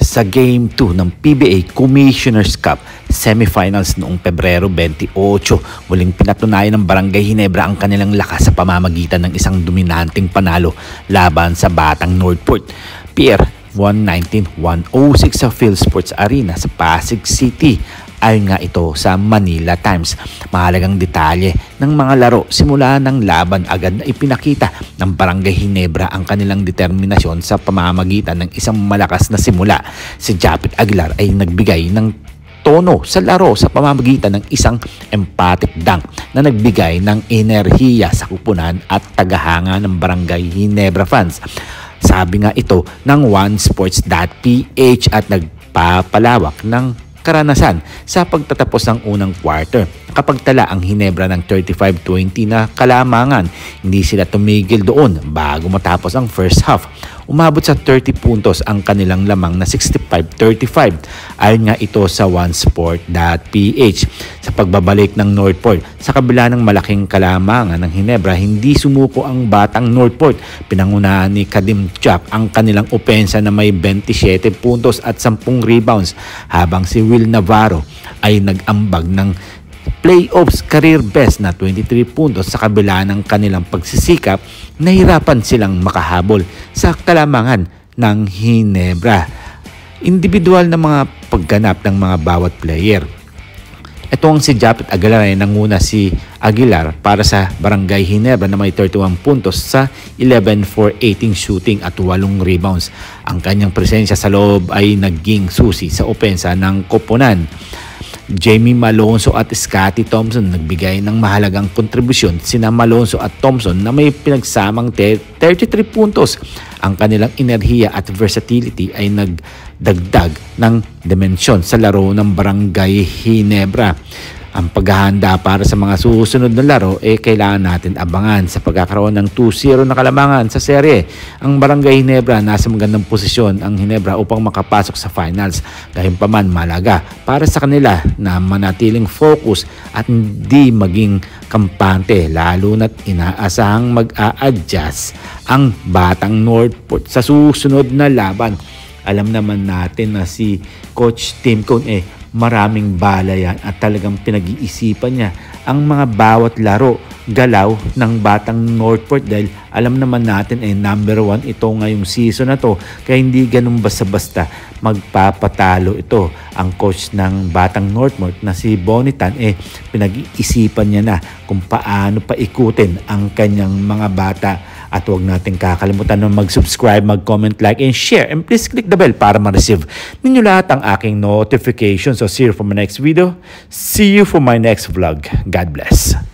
Sa Game 2 ng PBA Commissioner's Cup semifinals noong Pebrero 28, muling pinatunayan ng Barangay Ginebra ang kanilang lakas sa pamamagitan ng isang dominanteng panalo laban sa Batang Northport. Pierre 119-106 sa PhilSports Arena sa Pasig City. Ayon nga ito sa Manila Times. Mahalagang detalye ng mga laro simula ng laban agad na ipinakita ng Barangay Ginebra ang kanilang determinasyon sa pamamagitan ng isang malakas na simula. Si Japet Aguilar ay nagbigay ng tono sa laro sa pamamagitan ng isang emphatic dunk na nagbigay ng enerhiya sa kupunan at tagahanga ng Barangay Ginebra fans. Sabi nga ito ng OneSports.ph at nagpapalawak ng karanasan sa pagtatapos ng unang quarter. Nakapagtala ang Ginebra ng 35-20 na kalamangan. Hindi sila tumigil doon bago matapos ang first half. Umabot sa 30 puntos ang kanilang lamang na 65-35. Ayon nga ito sa onesport.ph. Sa pagbabalik ng Northport, sa kabila ng malaking kalamangan ng Ginebra, hindi sumuko ang Batang Northport. Pinangunahan ni Kadim Chak ang kanilang opensa na may 27 puntos at 10 rebounds, habang si Will Navarro ay nag-ambag ng playoffs career best na 23 puntos. Sa kabila ng kanilang pagsisikap, nahirapan silang makahabol sa kalamangan ng Ginebra. Individual na mga pagganap ng mga bawat player. Ito ang si Japet Aguilar ay nanguna si Aguilar para sa Barangay Ginebra na may 31 puntos sa 11-for-18 shooting at 8 rebounds. Ang kanyang presensya sa loob ay naging susi sa opensa ng koponan. Jamie Malonzo at Scotty Thompson nagbigay ng mahalagang kontribusyon. Sina Malonzo at Thompson na may pinagsamang 33 puntos. Ang kanilang enerhiya at versatility ay nagdagdag ng dimensyon sa laro ng Barangay Ginebra. Ang paghahanda para sa mga susunod na laro kailangan natin abangan. Sa pagkakaroon ng 2-0 na kalamangan sa serye, ang Barangay Ginebra nasa magandang posisyon ang Ginebra upang makapasok sa finals. Gayunpaman, malaga para sa kanila na manatiling focus at hindi maging kampante, lalo na't inaasahang mag-a-adjust ang Batang Northport sa susunod na laban. Alam naman natin na si Coach Tim Cone maraming bala yan at talagang pinag-iisipan niya ang mga bawat laro, galaw ng Batang Northport, dahil alam naman natin number 1 ito ngayong season na to, kaya hindi ganun basta-basta magpapatalo ito. Ang coach ng Batang Northport na si Bonitan pinag-iisipan niya na kung paano paikutin ang kanyang mga bata. At huwag natin kakalimutan na mag-subscribe, mag-comment, like, and share. And please click the bell para ma-receive ninyo lahat ang aking notifications. So see you for my next video. See you for my next vlog. God bless.